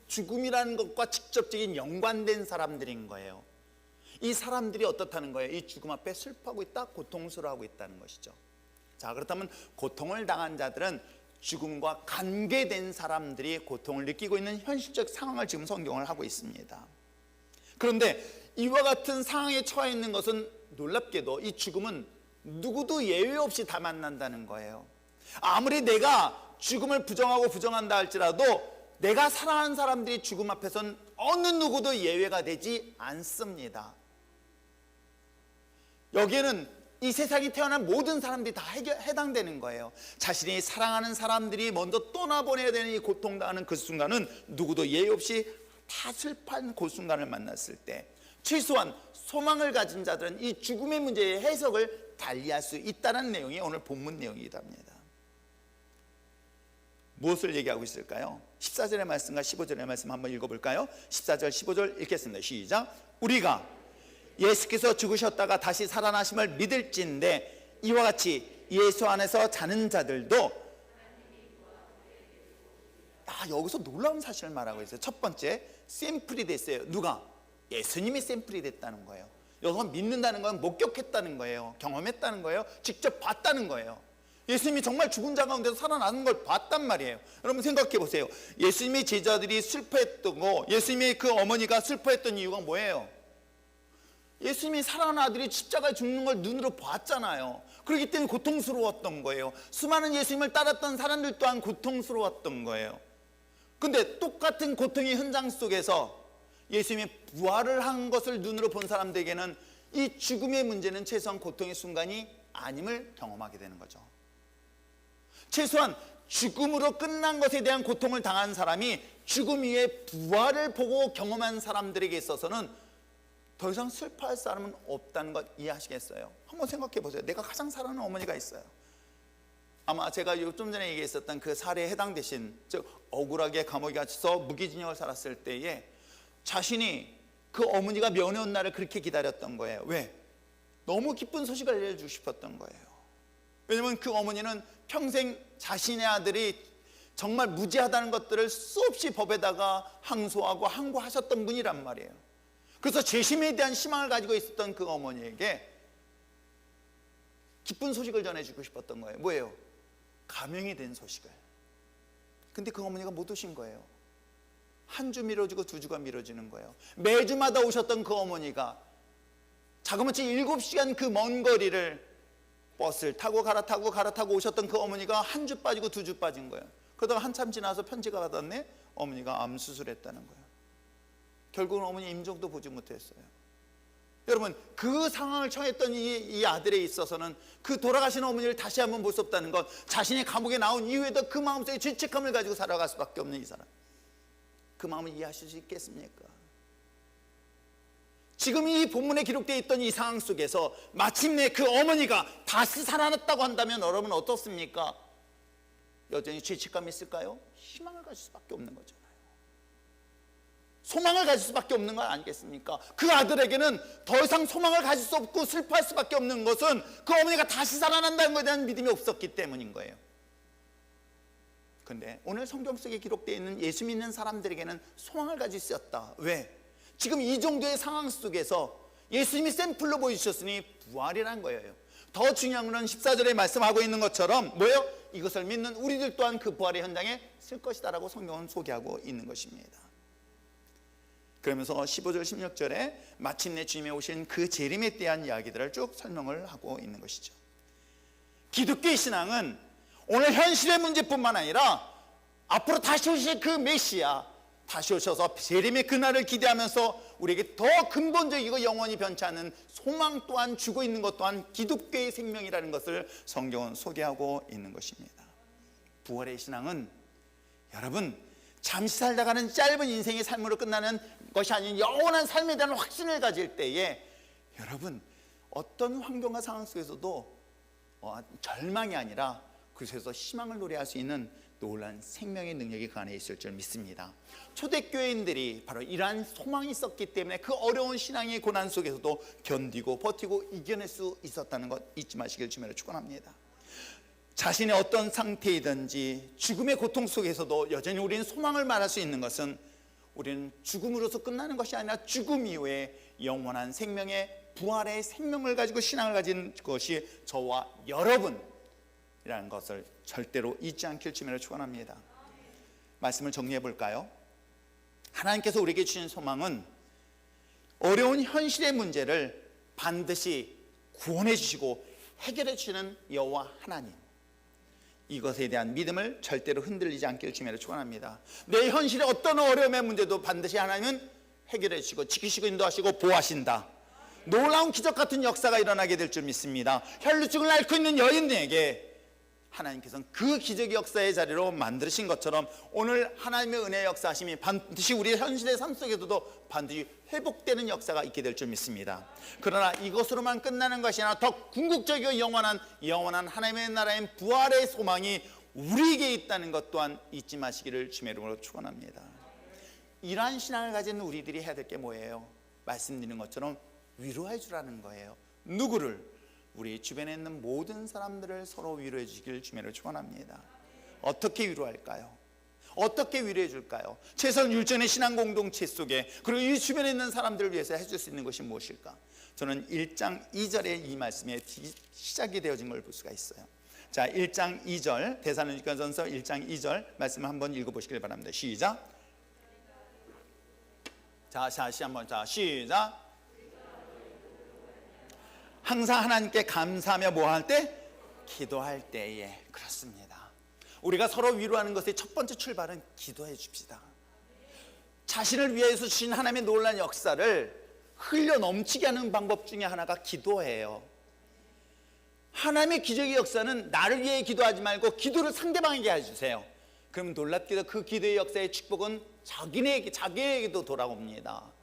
죽음이라는 것과 직접적인 연관된 사람들인 거예요. 이 사람들이 어떻다는 거예요? 이 죽음 앞에 슬퍼하고 있다, 고통스러워하고 있다는 것이죠. 자, 그렇다면 고통을 당한 자들은 죽음과 관계된 사람들이 고통을 느끼고 있는 현실적 상황을 지금 성경을 하고 있습니다. 그런데 이와 같은 상황에 처해 있는 것은 놀랍게도 이 죽음은 누구도 예외 없이 다 만난다는 거예요. 아무리 내가 죽음을 부정하고 부정한다 할지라도 내가 사랑하는 사람들이 죽음 앞에선 어느 누구도 예외가 되지 않습니다. 여기에는 이 세상에 태어난 모든 사람들이 다 해당되는 거예요. 자신이 사랑하는 사람들이 먼저 떠나보내야 되는 이 고통당하는 그 순간은 누구도 예외 없이 다 슬픈 그 순간을 만났을 때, 최소한 소망을 가진 자들은 이 죽음의 문제의 해석을 달리할 수 있다는 내용이 오늘 본문 내용이기도 합니다. 무엇을 얘기하고 있을까요? 14절의 말씀과 15절의 말씀 한번 읽어볼까요? 14절 15절 읽겠습니다. 시작. 우리가 예수께서 죽으셨다가 다시 살아나심을 믿을진데 이와 같이 예수 안에서 자는 자들도, 여기서 놀라운 사실을 말하고 있어요. 첫 번째, 샘플이 됐어요. 누가? 예수님이 샘플이 됐다는 거예요. 여기서 믿는다는 건 목격했다는 거예요. 경험했다는 거예요. 직접 봤다는 거예요. 예수님이 정말 죽은 자 가운데서 살아나는 걸 봤단 말이에요. 여러분 생각해 보세요. 예수님의 제자들이 슬퍼했던 거, 예수님의 그 어머니가 슬퍼했던 이유가 뭐예요? 예수님이 사랑하는 아들이 십자가에 죽는 걸 눈으로 봤잖아요. 그렇기 때문에 고통스러웠던 거예요. 수많은 예수님을 따랐던 사람들 또한 고통스러웠던 거예요. 근데 똑같은 고통의 현장 속에서 예수님이 부활을 한 것을 눈으로 본 사람들에게는 이 죽음의 문제는 최소한 고통의 순간이 아님을 경험하게 되는 거죠. 최소한 죽음으로 끝난 것에 대한 고통을 당한 사람이 죽음 이후에 부활을 보고 경험한 사람들에게 있어서는 더 이상 슬퍼할 사람은 없다는 것 이해하시겠어요? 한번 생각해 보세요. 내가 가장 사랑하는 어머니가 있어요. 아마 제가 좀 전에 얘기했었던 그 사례에 해당되신, 즉 억울하게 감옥에 갇혀서 무기징역을 살았을 때에 자신이 그 어머니가 면회 온 날을 그렇게 기다렸던 거예요. 왜? 너무 기쁜 소식을 알려주고 싶었던 거예요. 왜냐하면 그 어머니는 평생 자신의 아들이 정말 무지하다는 것들을 수없이 법에다가 항소하고 항고하셨던 분이란 말이에요. 그래서 재심에 대한 희망을 가지고 있었던 그 어머니에게 기쁜 소식을 전해주고 싶었던 거예요. 뭐예요? 감형이 된 소식을. 근데 그 어머니가 못 오신 거예요. 한 주 미뤄지고 두 주가 미뤄지는 거예요. 매주마다 오셨던 그 어머니가 자그마치 7시간 그 먼 거리를 버스를 타고 갈아타고 오셨던 그 어머니가 한 주 빠지고 두 주 빠진 거예요. 그러다가 한참 지나서 편지가 받았네. 어머니가 암 수술했다는 거예요. 결국은 어머니 임종도 보지 못했어요. 여러분, 그 상황을 처했던 이 아들에 있어서는 그 돌아가신 어머니를 다시 한번 볼 수 없다는 것, 자신이 감옥에 나온 이후에도 그 마음속에 죄책감을 가지고 살아갈 수밖에 없는 이 사람, 그 마음을 이해하실 수 있겠습니까? 지금 이 본문에 기록되어 있던 이 상황 속에서 마침내 그 어머니가 다시 살아났다고 한다면 여러분 어떻습니까? 여전히 죄책감이 있을까요? 희망을 가질 수밖에 없는 거잖아요. 소망을 가질 수밖에 없는 거 아니겠습니까? 그 아들에게는 더 이상 소망을 가질 수 없고 슬퍼할 수밖에 없는 것은 그 어머니가 다시 살아난다는 것에 대한 믿음이 없었기 때문인 거예요. 그런데 오늘 성경 속에 기록되어 있는 예수 믿는 사람들에게는 소망을 가질 수 있었다. 왜? 지금 이 정도의 상황 속에서 예수님이 샘플로 보여주셨으니 부활이란 거예요. 더 중요한 것은 14절에 말씀하고 있는 것처럼 뭐예요? 이것을 믿는 우리들 또한 그 부활의 현장에 쓸 것이다 라고 성경은 소개하고 있는 것입니다. 그러면서 15절 16절에 마침내 주님이 오신 그 재림에 대한 이야기들을 쭉 설명을 하고 있는 것이죠. 기독교의 신앙은 오늘 현실의 문제뿐만 아니라 앞으로 다시 오실 그 메시아, 다시 오셔서 재림의 그날을 기대하면서 우리에게 더 근본적이고 영원히 변치 않는 소망 또한 주고 있는 것 또한 기독교의 생명이라는 것을 성경은 소개하고 있는 것입니다. 부활의 신앙은 여러분 잠시 살다가는 짧은 인생의 삶으로 끝나는 것이 아닌 영원한 삶에 대한 확신을 가질 때에 여러분 어떤 환경과 상황 속에서도 절망이 아니라 그곳에서 희망을 노래할 수 있는 놀라운 생명의 능력이 그 안에 있을 줄 믿습니다. 초대교회인들이 바로 이러한 소망이 있었기 때문에 그 어려운 신앙의 고난 속에서도 견디고 버티고 이겨낼 수 있었다는 것 잊지 마시길 주님으로 축원합니다. 자신의 어떤 상태이든지 죽음의 고통 속에서도 여전히 우리는 소망을 말할 수 있는 것은 우리는 죽음으로서 끝나는 것이 아니라 죽음 이후에 영원한 생명의 부활의 생명을 가지고 신앙을 가진 것이 저와 여러분이라는 것을 절대로 잊지 않길 주님으로 축원합니다. 말씀을 정리해 볼까요? 하나님께서 우리에게 주신 소망은 어려운 현실의 문제를 반드시 구원해 주시고 해결해 주시는 여호와 하나님, 이것에 대한 믿음을 절대로 흔들리지 않길 주님으로 축원합니다. 내 현실의 어떤 어려움의 문제도 반드시 하나님은 해결해 주시고 지키시고 인도하시고 보호하신다. 놀라운 기적 같은 역사가 일어나게 될 줄 믿습니다. 혈루증을 앓고 있는 여인에게 하나님께서는 그 기적의 역사의 자리로 만드신 것처럼 오늘 하나님의 은혜의 역사하심이 반드시 우리의 현실의 삶 속에서도 반드시 회복되는 역사가 있게 될 줄 믿습니다. 그러나 이것으로만 끝나는 것이 아니라 더 궁극적이고 영원한 하나님의 나라인 부활의 소망이 우리에게 있다는 것 또한 잊지 마시기를 주의 이름으로 축원합니다. 이러한 신앙을 가진 우리들이 해야 될 게 뭐예요? 말씀드린 것처럼 위로해 주라는 거예요. 누구를? 우리 주변에 있는 모든 사람들을 서로 위로해 주시길 주님으로 축원합니다. 어떻게 위로할까요? 어떻게 위로해 줄까요? 최선 율전의 신앙 공동체 속에 그리고 이 주변에 있는 사람들을 위해서 해줄 수 있는 것이 무엇일까? 저는 1장 2절의 이 말씀에 시작이 되어진 걸 볼 수가 있어요. 자, 1장 2절 데살로니가전서 1장 2절 말씀 한번 읽어보시길 바랍니다. 시작. 자, 다시 한번 시작. 항상 하나님께 감사하며 뭐할 때? 기도할 때에. 그렇습니다. 우리가 서로 위로하는 것의 첫 번째 출발은 기도해 줍시다. 자신을 위해서 주신 하나님의 놀라운 역사를 흘려 넘치게 하는 방법 중에 하나가 기도예요. 하나님의 기적의 역사는 나를 위해 기도하지 말고 기도를 상대방에게 해주세요. 그럼 놀랍게도 그 기도의 역사의 축복은 자기에게도 돌아옵니다.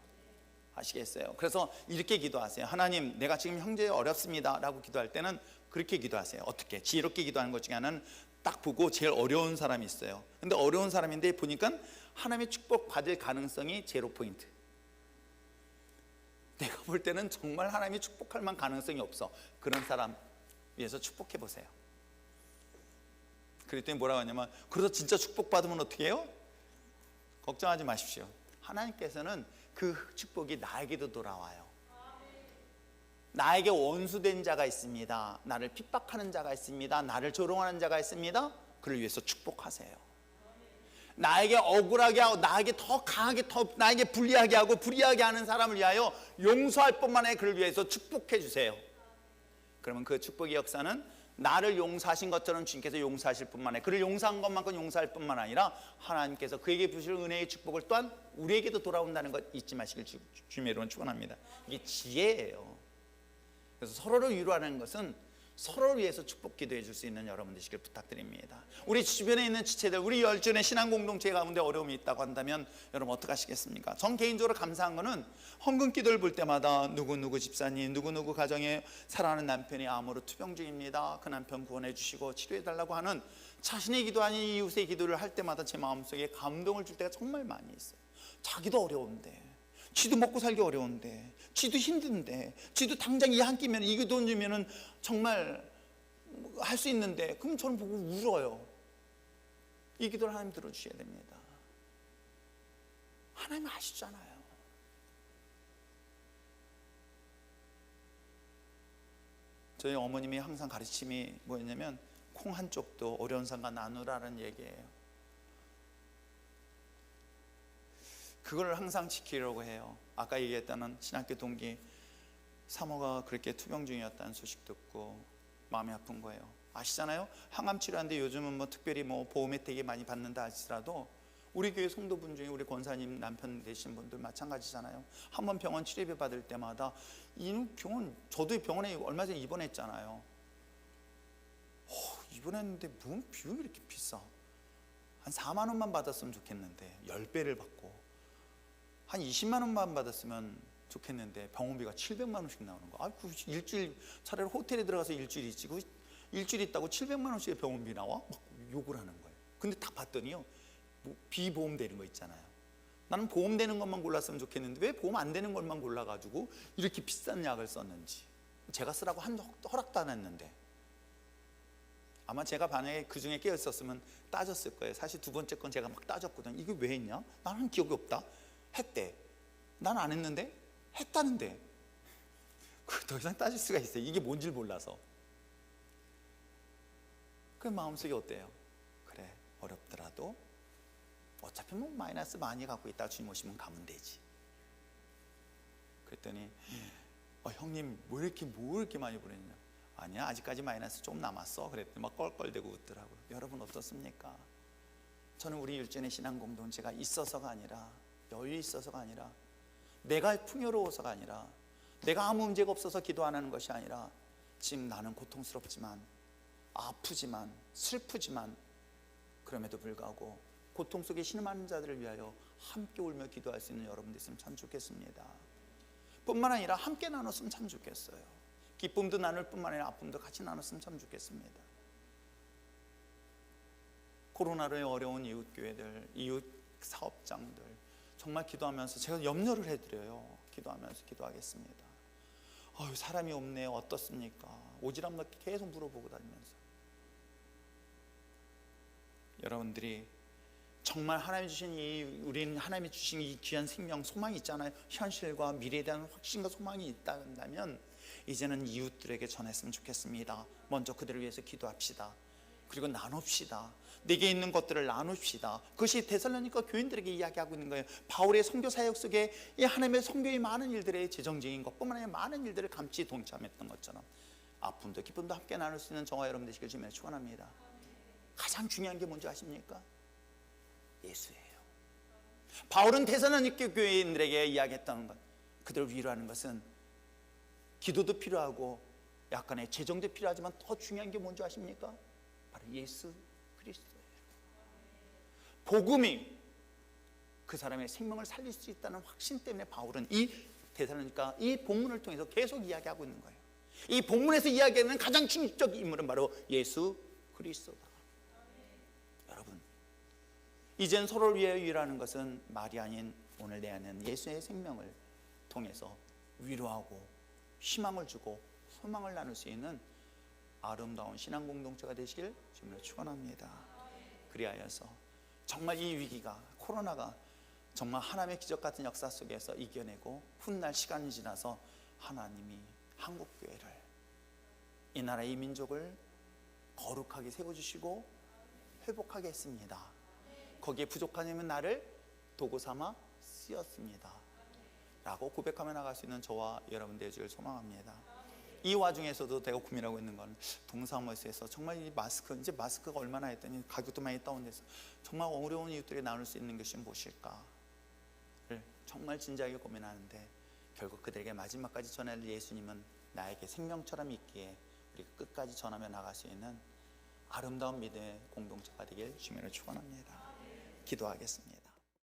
아시겠어요? 그래서 이렇게 기도하세요. 하나님, 내가 지금 형제 어렵습니다 라고 기도할 때는 그렇게 기도하세요. 어떻게? 지혜롭게 기도하는 것 중에 하나는 딱 보고 제일 어려운 사람이 있어요. 근데 어려운 사람인데 보니까 하나님의 축복 받을 가능성이 제로 포인트. 내가 볼 때는 정말 하나님이 축복할 만한 가능성이 없어. 그런 사람 위해서 축복해 보세요. 그랬더니 뭐라고 하냐면, 그래서 진짜 축복받으면 어떻게 해요? 걱정하지 마십시오. 하나님께서는 그 축복이 나에게도 돌아와요. 나에게 원수된 자가 있습니다. 나를 핍박하는 자가 있습니다. 나를 조롱하는 자가 있습니다. 그를 위해서 축복하세요. 나에게 억울하게 하고 나에게 더 강하게 나에게 불리하게 하고 불리하게 하는 사람을 위하여 용서할 뿐만 아니라 그를 위해서 축복해 주세요. 그러면 그 축복의 역사는 나를 용서하신 것처럼 주님께서 용서하실 뿐만 아니라 그를 용서한 것만큼 용서할 뿐만 아니라 하나님께서 그에게 부실 은혜의 축복을 또한 우리에게도 돌아온다는 것 잊지 마시길 주님의 이름으로 축원합니다. 이게 지혜예요. 그래서 서로를 위로하는 것은 서로를 위해서 축복 기도해 줄 수 있는 여러분 되시길 부탁드립니다. 우리 주변에 있는 지체들, 우리 열전의 신앙 공동체 가운데 어려움이 있다고 한다면 여러분 어떻게 하시겠습니까? 전 개인적으로 감사한 거는 헌금 기도를 볼 때마다 누구누구 집사님, 누구누구 가정에 사랑하는 남편이 암으로 투병 중입니다. 그 남편 구원해 주시고 치료해 달라고 하는 자신의 기도 아닌 이웃의 기도를 할 때마다 제 마음속에 감동을 줄 때가 정말 많이 있어요. 자기도 어려운데, 지도 먹고 살기 어려운데, 지도 힘든데, 지도 당장 이 한 끼면 이거 돈 주면은 정말 할 수 있는데, 그럼 저는 보고 울어요. 이 기도를 하나님 들어주셔야 됩니다. 하나님 아시잖아요. 저희 어머님이 항상 가르침이 뭐였냐면 콩 한 쪽도 어려운 사람과 나누라는 얘기예요. 그걸 항상 지키려고 해요. 아까 얘기했다는 신학교 동기 사모가 그렇게 투병 중이었다는 소식 듣고 마음이 아픈 거예요. 아시잖아요. 항암 치료하는데 요즘은 뭐 특별히 뭐 보험 혜택이 많이 받는다 하시더라도 우리 교회 성도분 중에 우리 권사님 남편 되신 분들 마찬가지잖아요. 한번 병원 치료비 받을 때마다 이 병원, 저도 병원에 얼마 전에 입원했잖아요. 입원했는데 뭔 비용이 이렇게 비싸? 한 4만 원만 받았으면 좋겠는데 10배를 받고 한 20만 원만 받았으면 좋겠는데 병원비가 700만 원씩 나오는 거. 아, 그 일주일 차라리 호텔에 들어가서 일주일 있지. 그 일주일 있다고 700만 원씩의 병원비 나와? 막 욕을 하는 거예요. 근데 딱 봤더니요, 뭐 비보험 되는 거 있잖아요. 나는 보험 되는 것만 골랐으면 좋겠는데 왜 보험 안 되는 것만 골라가지고 이렇게 비싼 약을 썼는지. 제가 쓰라고 한 허락도 안 했는데. 아마 제가 만약에 그 중에 깨어 있었으면 따졌을 거예요. 사실 두 번째 건 제가 막 따졌거든. 이게 왜 했냐? 나는 기억이 없다. 했대. 난 안 했는데? 했다는데. 더 이상 따질 수가 있어요. 이게 뭔지를 몰라서. 그 마음속이 어때요? 그래, 어렵더라도 어차피 뭐 마이너스 많이 갖고 있다 주님 오시면 가면 되지. 그랬더니 형님 뭐 이렇게 많이 보냈냐? 아니야, 아직까지 마이너스 좀 남았어. 그랬더니 막 껄껄대고 웃더라고요. 여러분 어떻습니까? 저는 우리 율전의 신앙 공동체가 있어서가 아니라, 여유 있어서가 아니라, 내가 풍요로워서가 아니라, 내가 아무 문제가 없어서 기도 안 하는 것이 아니라, 지금 나는 고통스럽지만, 아프지만, 슬프지만, 그럼에도 불구하고 고통 속에 신음하는 자들을 위하여 함께 울며 기도할 수 있는 여러분 됐으면 참 좋겠습니다. 뿐만 아니라 함께 나눴으면 참 좋겠어요. 기쁨도 나눌 뿐만 아니라 아픔도 같이 나눴으면 참 좋겠습니다. 코로나로 어려운 이웃교회들, 이웃 사업장들 정말 기도하면서 제가 염려를 해드려요. 기도하면서 기도하겠습니다. 사람이 없네요. 어떻습니까? 오지랖 넓게 계속 물어보고 다니면서 여러분들이 정말 하나님이 주신 우리는 하나님이 주신 이 귀한 생명, 소망이 있잖아요. 현실과 미래에 대한 확신과 소망이 있다면 이제는 이웃들에게 전했으면 좋겠습니다. 먼저 그들을 위해서 기도합시다. 그리고 나눕시다. 내게 있는 것들을 나눕시다. 그것이 데살로니가 교인들에게 이야기하고 있는 거예요. 바울의 선교 사역 속에 이 하나님의 선교의 많은 일들의 재정적인 것뿐만 아니라 많은 일들을 감치 동참했던 것처럼 아픔도 기쁨도 함께 나눌 수 있는 저와 여러분 되시길 주님의 축원합니다. 가장 중요한 게 뭔지 아십니까? 예수예요. 바울은 데살로니가 교인들에게 이야기했던 것, 그들을 위로하는 것은 기도도 필요하고 약간의 재정도 필요하지만 더 중요한 게 뭔지 아십니까? 바로 예수 그리스도예요. 복음이 그 사람의 생명을 살릴 수 있다는 확신 때문에 바울은 이 데살로니가 이 본문을 통해서 계속 이야기하고 있는 거예요. 이 본문에서 이야기하는 가장 중립적 인물은 바로 예수 그리스도다. 여러분, 이젠 서로를 위해 위로하는 것은 말이 아닌 오늘 내 안에 예수의 생명을 통해서 위로하고 희망을 주고 소망을 나눌 수 있는 아름다운 신앙 공동체가 되시길 주님으로 축원합니다. 그리하여서 정말 이 위기가, 코로나가 정말 하나님의 기적 같은 역사 속에서 이겨내고 훗날 시간이 지나서 하나님이 한국교회를, 이 나라의 이 민족을 거룩하게 세워주시고 회복하게 했습니다. 거기에 부족하냐면 나를 도구 삼아 쓰였습니다 라고 고백하며 나갈 수 있는 저와 여러분 되시길 소망합니다. 이 와중에서도 내가 고민하고 있는 건 동사무소에서 정말 이 마스크, 이제 마스크가 얼마나 했더니 가격도 많이 다운돼서 정말 어려운 이웃들이 나눌 수 있는 것이 무엇일까를 정말 진지하게 고민하는데, 결국 그들에게 마지막까지 전할 예수님은 나에게 생명처럼 있기에 우리가 끝까지 전하며 나갈 수 있는 아름다운 믿음의 공동체가 되길 주님으로 축원합니다. 기도하겠습니다.